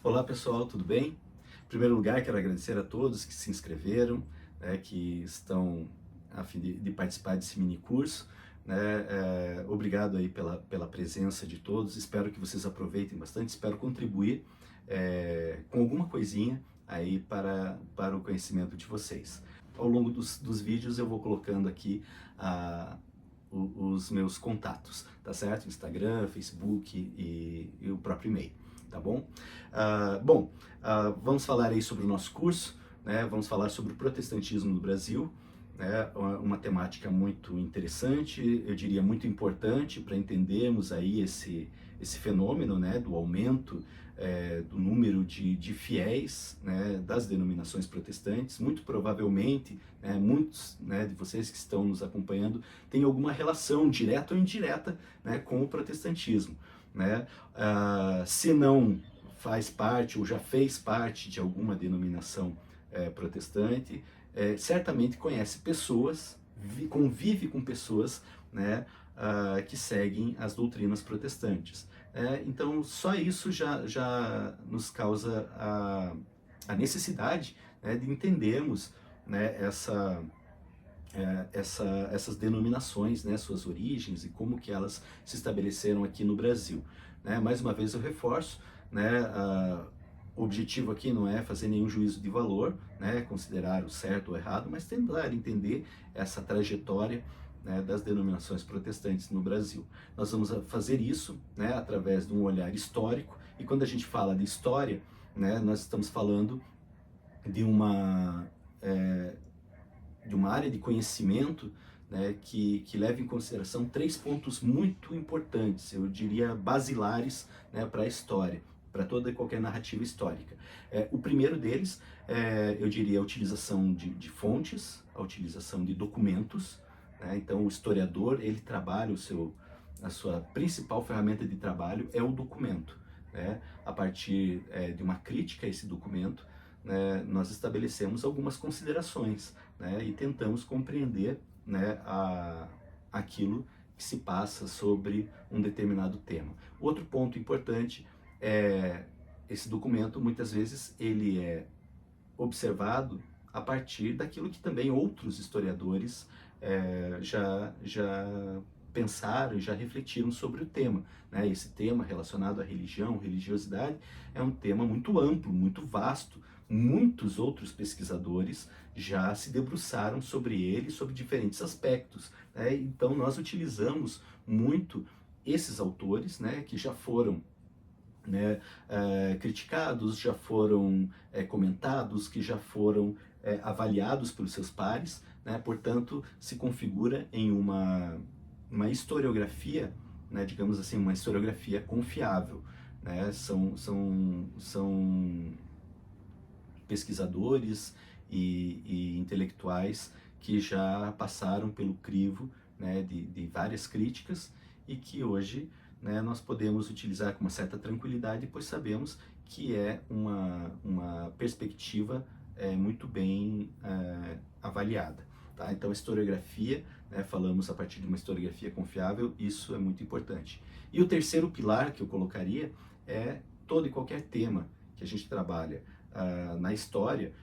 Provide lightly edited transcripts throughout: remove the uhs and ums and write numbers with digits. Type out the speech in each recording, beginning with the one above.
Olá pessoal, tudo bem? Em primeiro lugar, quero agradecer a todos que se inscreveram, que estão a fim de participar desse mini curso. Obrigado aí pela presença de todos, espero que vocês aproveitem bastante, espero contribuir com alguma coisinha aí para o conhecimento de vocês. Ao longo dos vídeos eu vou colocando aqui os meus contatos, tá certo? Instagram, Facebook e o próprio e-mail, tá bom? Vamos falar aí sobre o nosso curso, né? Vamos falar sobre o protestantismo no Brasil, né? Uma temática muito interessante, eu diria muito importante para entendermos aí esse fenômeno, né, do aumento do número de fiéis, né, das denominações protestantes. Muito provavelmente, né, muitos, né, de vocês que estão nos acompanhando têm alguma relação direta ou indireta, né, com o protestantismo, né? Se não faz parte ou já fez parte de alguma denominação protestante, certamente conhece pessoas, convive com pessoas, né, que seguem as doutrinas protestantes. Então, só isso já nos causa a necessidade, né, de entendermos, né, essas denominações, né, suas origens e como que elas se estabeleceram aqui no Brasil. Né? Mais uma vez eu reforço, né, o objetivo aqui não é fazer nenhum juízo de valor, né, considerar o certo ou errado, mas tentar entender essa trajetória, né, das denominações protestantes no Brasil. Nós vamos fazer isso, né, através de um olhar histórico, e quando a gente fala de história, né, nós estamos falando de uma área de conhecimento, né, que leva em consideração três pontos muito importantes, eu diria basilares, né, para a história, para toda e qualquer narrativa histórica. O primeiro deles, eu diria a utilização de fontes, a utilização de documentos, né? Então o historiador, ele trabalha a sua principal ferramenta de trabalho é o documento, né? A partir de uma crítica a esse documento, né, nós estabelecemos algumas considerações, né, e tentamos compreender, né, aquilo que se passa sobre um determinado tema. Outro ponto importante é esse documento, muitas vezes ele é observado a partir daquilo que também outros historiadores já pensaram e já refletiram sobre o tema. Né? Esse tema relacionado à religião, religiosidade, é um tema muito amplo, muito vasto. Muitos outros pesquisadores já se debruçaram sobre ele, sobre diferentes aspectos. Né? Então nós utilizamos muito esses autores, né, que já foram, né, criticados, já foram comentados, que já foram avaliados pelos seus pares, né? Portanto, se configura em uma historiografia, né, digamos assim, uma historiografia confiável. Né? São pesquisadores e intelectuais que já passaram pelo crivo, né, de várias críticas e que hoje, né, nós podemos utilizar com uma certa tranquilidade, pois sabemos que é uma perspectiva muito bem avaliada. Tá? Então, a historiografia, né, falamos a partir de uma historiografia confiável, isso é muito importante. E o terceiro pilar que eu colocaria é todo e qualquer tema que a gente trabalha na história,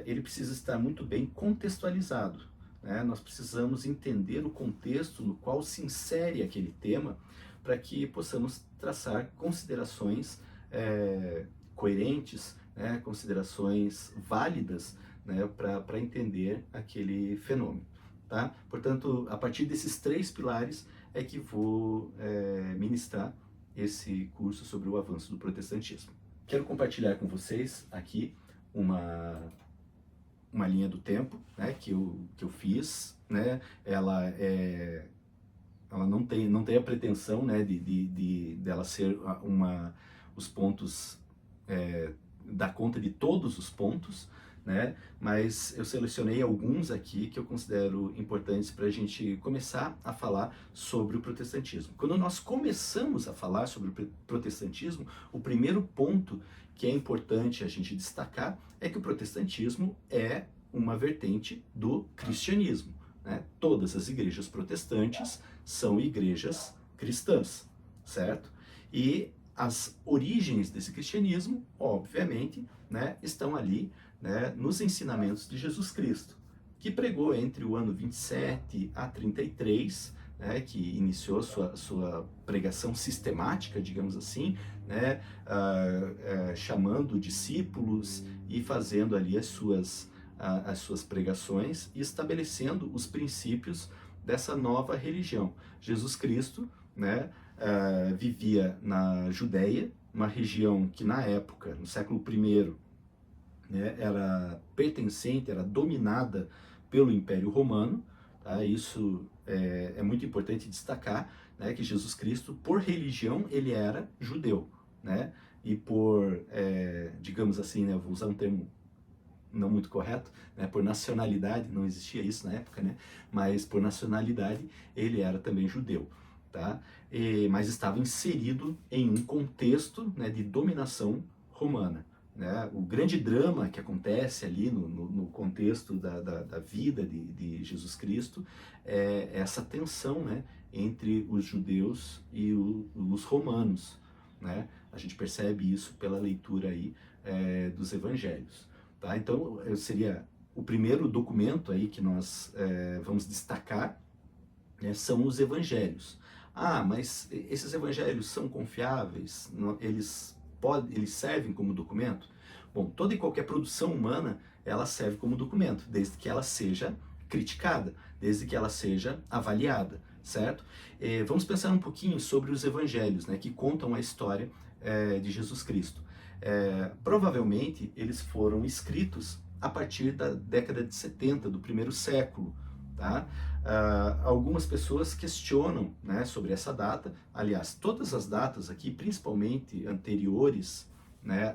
ele precisa estar muito bem contextualizado. Né? Nós precisamos entender o contexto no qual se insere aquele tema para que possamos traçar considerações coerentes, né? Considerações válidas, né? Para entender aquele fenômeno. Tá? Portanto, a partir desses três pilares é que vou ministrar esse curso sobre o avanço do protestantismo. Quero compartilhar com vocês aqui uma linha do tempo, né, que eu fiz, né? Ela não tem a pretensão, né, dela ser os pontos, dar conta de todos os pontos, né? Mas eu selecionei alguns aqui que eu considero importantes para a gente começar a falar sobre o protestantismo. Quando nós começamos a falar sobre o protestantismo, o primeiro ponto que é importante a gente destacar é que o protestantismo é uma vertente do cristianismo. Né? Todas as igrejas protestantes são igrejas cristãs, certo? E as origens desse cristianismo, obviamente, né, estão ali, né, nos ensinamentos de Jesus Cristo, que pregou entre o ano 27 a 33, né, que iniciou sua pregação sistemática, digamos assim, né, chamando discípulos e fazendo ali as suas pregações e estabelecendo os princípios dessa nova religião. Jesus Cristo, né, vivia na Judéia, uma região que na época, no século I, né, era pertencente, era dominada pelo Império Romano. Tá? Isso é muito importante destacar, né, que Jesus Cristo, por religião, ele era judeu, né? E por, digamos assim, né, vou usar um termo não muito correto, né, por nacionalidade, não existia isso na época, né, mas por nacionalidade ele era também judeu, tá? Mas estava inserido em um contexto, né, de dominação romana. Né? O grande drama que acontece ali no contexto da vida de Jesus Cristo é essa tensão, né, entre os judeus e os romanos. Né? A gente percebe isso pela leitura aí, dos evangelhos. Tá? Então, seria o primeiro documento aí que nós vamos destacar, né, são os evangelhos. Ah, mas esses evangelhos são confiáveis? Eles servem como documento? Bom, toda e qualquer produção humana, ela serve como documento, desde que ela seja criticada, desde que ela seja avaliada, certo? Vamos pensar um pouquinho sobre os evangelhos, né, que contam a história de Jesus Cristo. Provavelmente eles foram escritos a partir da década de 70 do primeiro século. Tá? Algumas pessoas questionam, né, sobre essa data. Aliás, todas as datas aqui, principalmente anteriores, né,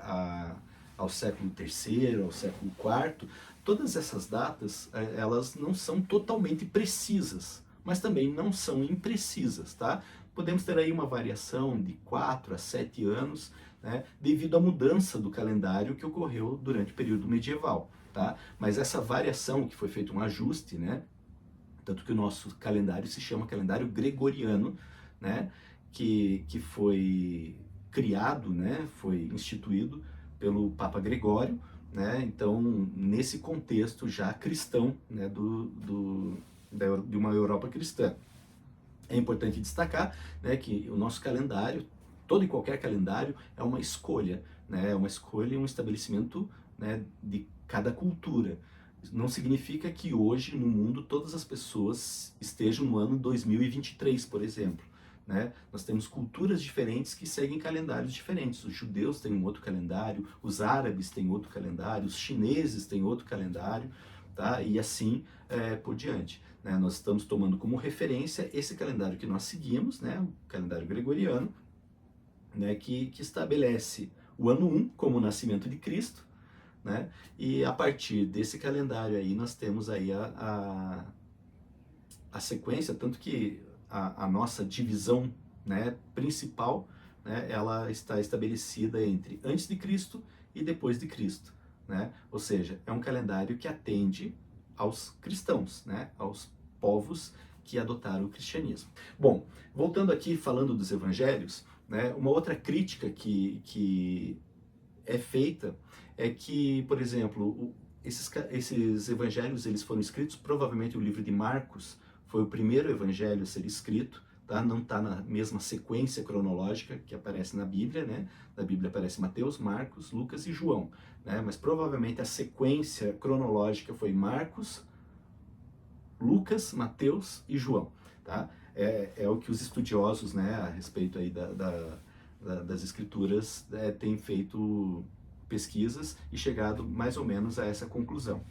ao século III, ao século IV, todas essas datas, elas não são totalmente precisas, mas também não são imprecisas. Tá? Podemos ter aí uma variação de 4 a 7 anos, né, devido à mudança do calendário que ocorreu durante o período medieval. Tá? Mas essa variação, que foi feito um ajuste, né, tanto que o nosso calendário se chama calendário gregoriano, né, que foi criado, né, foi instituído pelo Papa Gregório, né, então nesse contexto já cristão, né, de uma Europa cristã. É importante destacar, né, que o nosso calendário, todo e qualquer calendário, é uma escolha, né, uma escolha e um estabelecimento, né, de cada cultura. Não significa que hoje no mundo todas as pessoas estejam no ano 2023, por exemplo. Né? Nós temos culturas diferentes que seguem calendários diferentes. Os judeus têm um outro calendário, os árabes têm outro calendário, os chineses têm outro calendário, tá? E assim por diante. Né? Nós estamos tomando como referência esse calendário que nós seguimos, né? O calendário gregoriano, né? que estabelece o ano 1 como o nascimento de Cristo. Né? E a partir desse calendário aí nós temos aí a sequência, tanto que a nossa divisão, né, principal, né, ela está estabelecida entre antes de Cristo e depois de Cristo. Né? Ou seja, é um calendário que atende aos cristãos, né, aos povos que adotaram o cristianismo. Bom, voltando aqui falando dos evangelhos, né, uma outra crítica que é feita é que, por exemplo, esses evangelhos eles foram escritos, provavelmente o livro de Marcos foi o primeiro evangelho a ser escrito, tá? Não está na mesma sequência cronológica que aparece na Bíblia, né? Na Bíblia aparece Mateus, Marcos, Lucas e João, né? Mas provavelmente a sequência cronológica foi Marcos, Lucas, Mateus e João, tá? É o que os estudiosos, né, a respeito aí das escrituras têm feito pesquisas e chegado mais ou menos a essa conclusão.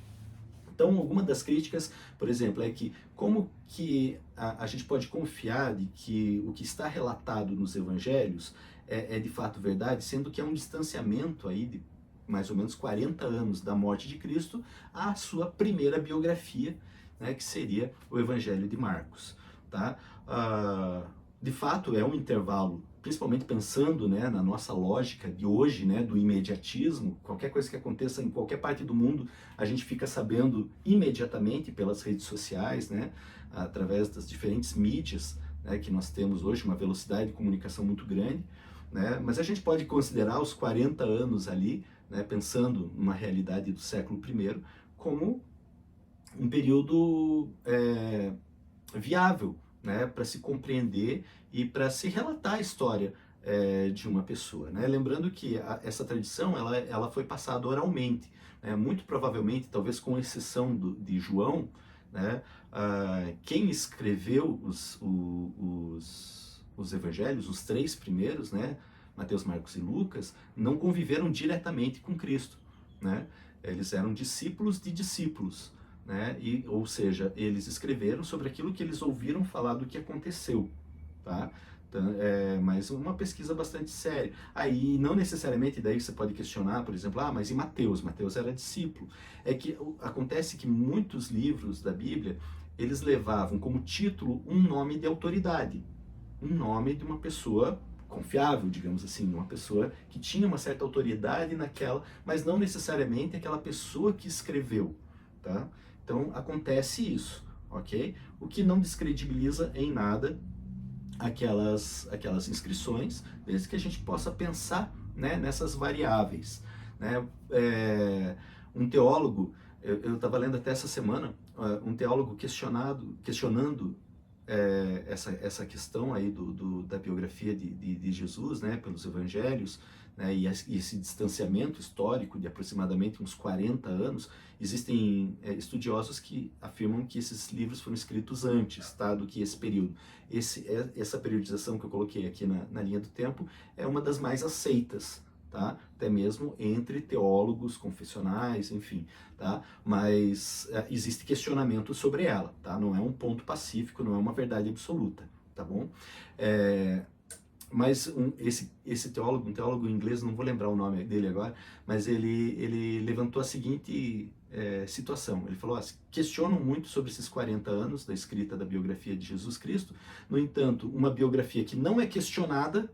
Então, alguma das críticas, por exemplo, é que como que a gente pode confiar de que o que está relatado nos evangelhos é de fato verdade, sendo que é um distanciamento aí de mais ou menos 40 anos da morte de Cristo à sua primeira biografia, né, que seria o Evangelho de Marcos. Tá? De fato, é um intervalo, principalmente pensando, né, na nossa lógica de hoje, né, do imediatismo. Qualquer coisa que aconteça em qualquer parte do mundo, a gente fica sabendo imediatamente pelas redes sociais, né, através das diferentes mídias, né, que nós temos hoje, uma velocidade de comunicação muito grande. né? Mas a gente pode considerar os 40 anos ali, né, pensando numa realidade do século I, como um período viável, né, para se compreender e para se relatar a história de uma pessoa, né? Lembrando que essa tradição ela foi passada oralmente, né? Muito provavelmente, talvez com exceção de João, né, quem escreveu os evangelhos, os três primeiros, né, Mateus, Marcos e Lucas, não conviveram diretamente com Cristo, né? Eles eram discípulos de discípulos, né? Ou seja, eles escreveram sobre aquilo que eles ouviram falar do que aconteceu, tá? Então, mas uma pesquisa bastante séria. Aí, não necessariamente, daí você pode questionar, por exemplo, mas e Mateus? Mateus era discípulo. É que acontece que muitos livros da Bíblia, eles levavam como título um nome de autoridade, um nome de uma pessoa confiável, digamos assim, uma pessoa que tinha uma certa autoridade naquela, mas não necessariamente aquela pessoa que escreveu, tá? Então acontece isso, ok? O que não descredibiliza em nada aquelas inscrições, desde que a gente possa pensar, né, nessas variáveis, né? Um teólogo, eu estava lendo até essa semana, um teólogo questionando essa questão aí da biografia de Jesus, né, pelos evangelhos, né, e esse distanciamento histórico de aproximadamente uns 40 anos. Existem estudiosos que afirmam que esses livros foram escritos antes, tá, do que esse período. Essa periodização que eu coloquei aqui na linha do tempo é uma das mais aceitas, tá? Até mesmo entre teólogos confessionais, enfim, tá? Mas existe questionamento sobre ela, tá? Não é um ponto pacífico, não é uma verdade absoluta, tá bom? Mas esse teólogo, um teólogo inglês, não vou lembrar o nome dele agora, mas ele levantou a seguinte situação. Ele falou, questionam muito sobre esses 40 anos da escrita da biografia de Jesus Cristo. No entanto, uma biografia que não é questionada,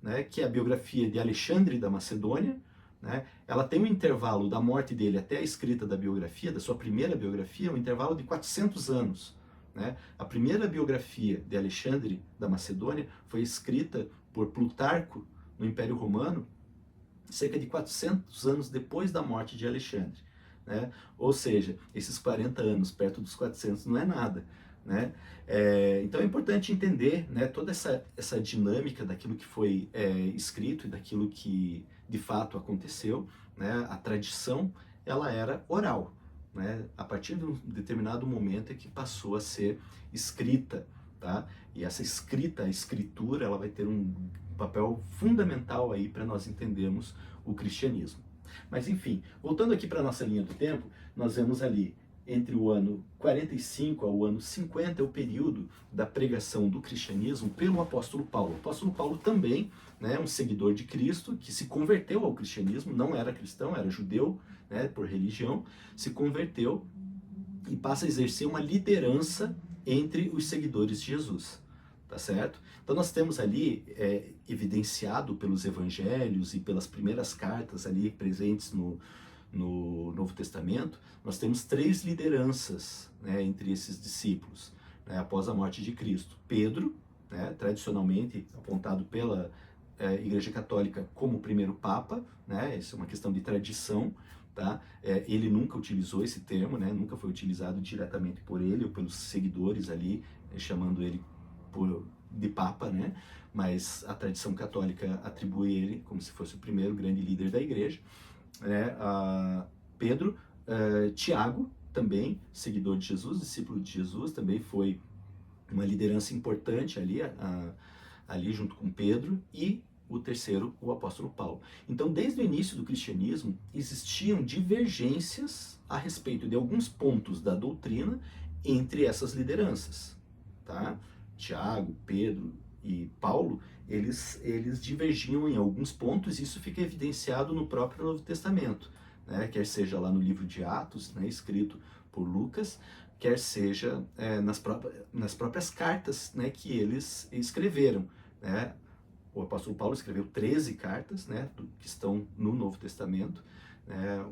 né, que é a biografia de Alexandre da Macedônia, né, ela tem um intervalo da morte dele até a escrita da biografia, da sua primeira biografia, um intervalo de 400 anos. Né? A primeira biografia de Alexandre da Macedônia foi escrita por Plutarco no Império Romano, cerca de 400 anos depois da morte de Alexandre. Né? Ou seja, esses 40 anos perto dos 400 não é nada. Né? Então é importante entender, né, toda essa dinâmica daquilo que foi escrito e daquilo que de fato aconteceu. Né? A tradição ela era oral. Né? A partir de um determinado momento é que passou a ser escrita. Tá? E essa escrita, a escritura, ela vai ter um papel fundamental aí para nós entendermos o cristianismo. Mas enfim, voltando aqui para a nossa linha do tempo, nós vemos ali entre o ano 45 ao ano 50 é o período da pregação do cristianismo pelo apóstolo Paulo. O apóstolo Paulo também, né, um seguidor de Cristo, que se converteu ao cristianismo, não era cristão, era judeu, né, por religião, se converteu e passa a exercer uma liderança entre os seguidores de Jesus. Tá certo? Então nós temos ali, evidenciado pelos evangelhos e pelas primeiras cartas ali presentes no Novo Testamento, nós temos três lideranças, né, entre esses discípulos, né, após a morte de Cristo. Pedro, né, tradicionalmente apontado pela Igreja Católica como o primeiro Papa, né, isso é uma questão de tradição, tá? Ele nunca utilizou esse termo, né, nunca foi utilizado diretamente por ele ou pelos seguidores ali, chamando ele de Papa, né? Mas a tradição católica atribui ele como se fosse o primeiro grande líder da igreja. Né? Pedro, Tiago, também seguidor de Jesus, discípulo de Jesus, também foi uma liderança importante ali junto com Pedro, e o terceiro, o apóstolo Paulo. Então, desde o início do cristianismo, existiam divergências a respeito de alguns pontos da doutrina entre essas lideranças, tá? Tiago, Pedro e Paulo, eles divergiam em alguns pontos, e isso fica evidenciado no próprio Novo Testamento, né? Quer seja lá no livro de Atos, né, escrito por Lucas, quer seja nas próprias cartas, né, que eles escreveram. Né? O apóstolo Paulo escreveu 13 cartas, né, que estão no Novo Testamento. Né?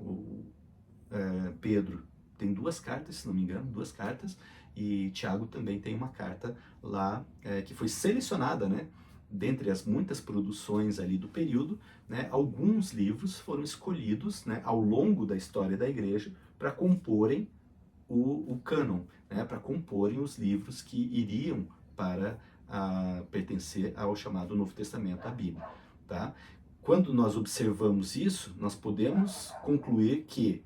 Pedro tem 2 cartas, se não me engano, 2 cartas, e Tiago também tem uma carta lá que foi selecionada, né, dentre as muitas produções ali do período, né, alguns livros foram escolhidos, né, ao longo da história da igreja para comporem o cânon, né, para comporem os livros que iriam para pertencer ao chamado Novo Testamento, a Bíblia. Tá? Quando nós observamos isso, nós podemos concluir que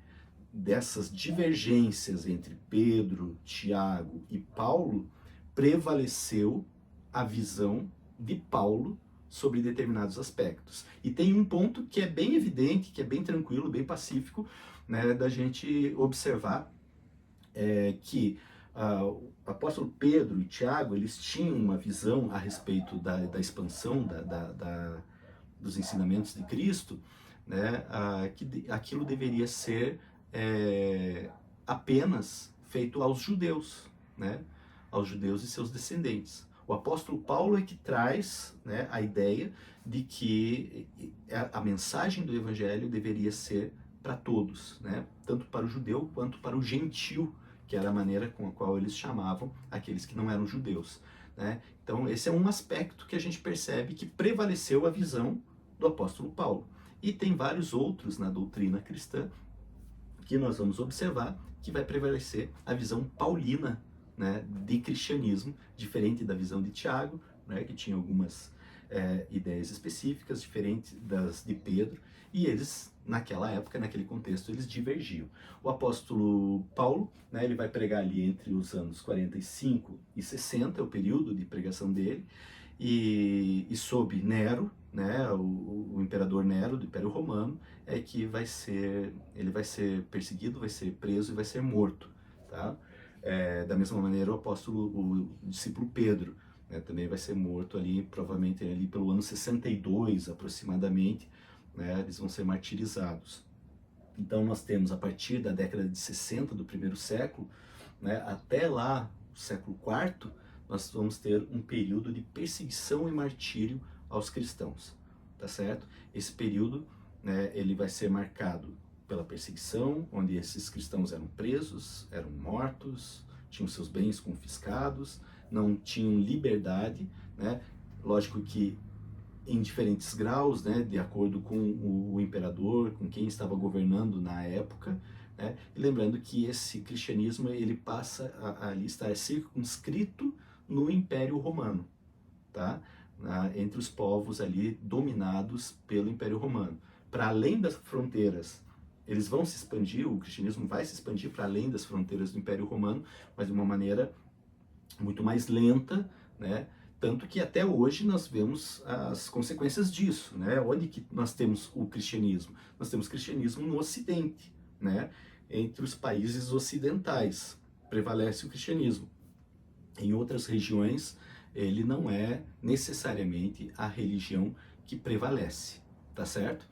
dessas divergências entre Pedro, Tiago e Paulo, prevaleceu a visão de Paulo sobre determinados aspectos. E tem um ponto que é bem evidente, que é bem tranquilo, bem pacífico, né, da gente observar, que o apóstolo Pedro e Tiago, eles tinham uma visão a respeito da expansão dos ensinamentos de Cristo, né, que aquilo deveria ser apenas feito aos judeus, né, aos judeus e seus descendentes. O apóstolo Paulo é que traz, né, a ideia de que a mensagem do evangelho deveria ser para todos, né, tanto para o judeu quanto para o gentil, que era a maneira com a qual eles chamavam aqueles que não eram judeus, né? Então esse é um aspecto que a gente percebe que prevaleceu a visão do apóstolo Paulo. E tem vários outros na doutrina cristã que nós vamos observar que vai prevalecer a visão paulina, né, de cristianismo, diferente da visão de Tiago, né, que tinha algumas ideias específicas, diferentes das de Pedro, e eles, naquela época, naquele contexto, eles divergiam. O apóstolo Paulo, né, ele vai pregar ali entre os anos 45 e 60, é o período de pregação dele, e sob Nero, né, o imperador Nero do Império Romano, é que ele vai ser perseguido, vai ser preso e vai ser morto, tá? Da mesma maneira o discípulo Pedro, né, também vai ser morto ali, provavelmente ali pelo ano 62 aproximadamente, né, eles vão ser martirizados. Então nós temos a partir da década de 60 do primeiro século, né, até lá, o século IV, nós vamos ter um período de perseguição e martírio aos cristãos, tá certo? Esse período, né, ele vai ser marcado pela perseguição, onde esses cristãos eram presos, eram mortos, tinham seus bens confiscados, não tinham liberdade, né? Lógico que em diferentes graus, né, de acordo com o imperador, com quem estava governando na época, né? E lembrando que esse cristianismo ele passa a estar circunscrito no Império Romano, tá? Entre os povos ali dominados pelo Império Romano. Para além das fronteiras, eles vão se expandir, o cristianismo vai se expandir para além das fronteiras do Império Romano, mas de uma maneira muito mais lenta, né? Tanto que até hoje nós vemos as consequências disso, né? Onde que nós temos o cristianismo? Nós temos cristianismo no Ocidente, né? Entre os países ocidentais prevalece o cristianismo. Em outras regiões, ele não é necessariamente a religião que prevalece, tá certo?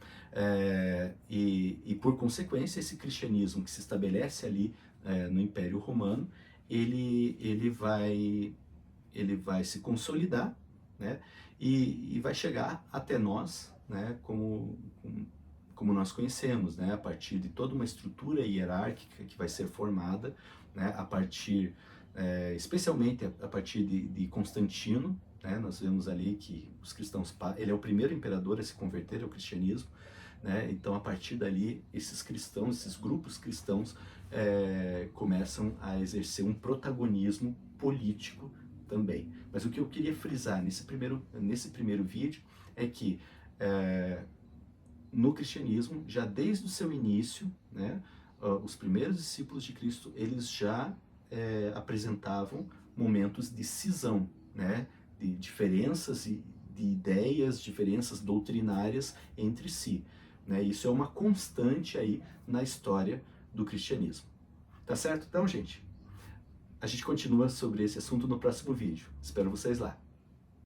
E por consequência, esse cristianismo que se estabelece ali no Império Romano, ele vai se consolidar, né? E vai chegar até nós, né? Como nós conhecemos, né? A partir de toda uma estrutura hierárquica que vai ser formada, né? A partir especialmente a partir de Constantino, né? Nós vemos ali que os cristãos, ele é o primeiro imperador a se converter ao cristianismo, né? Então a partir dali esses cristãos, esses grupos cristãos começam a exercer um protagonismo político também. Mas o que eu queria frisar nesse primeiro vídeo é que no cristianismo, já desde o seu início, né, os primeiros discípulos de Cristo, eles já apresentavam momentos de cisão, né, de diferenças de ideias, diferenças doutrinárias entre si, né? Isso é uma constante aí na história do cristianismo. Tá certo? Então, gente, a gente continua sobre esse assunto no próximo vídeo. Espero vocês lá.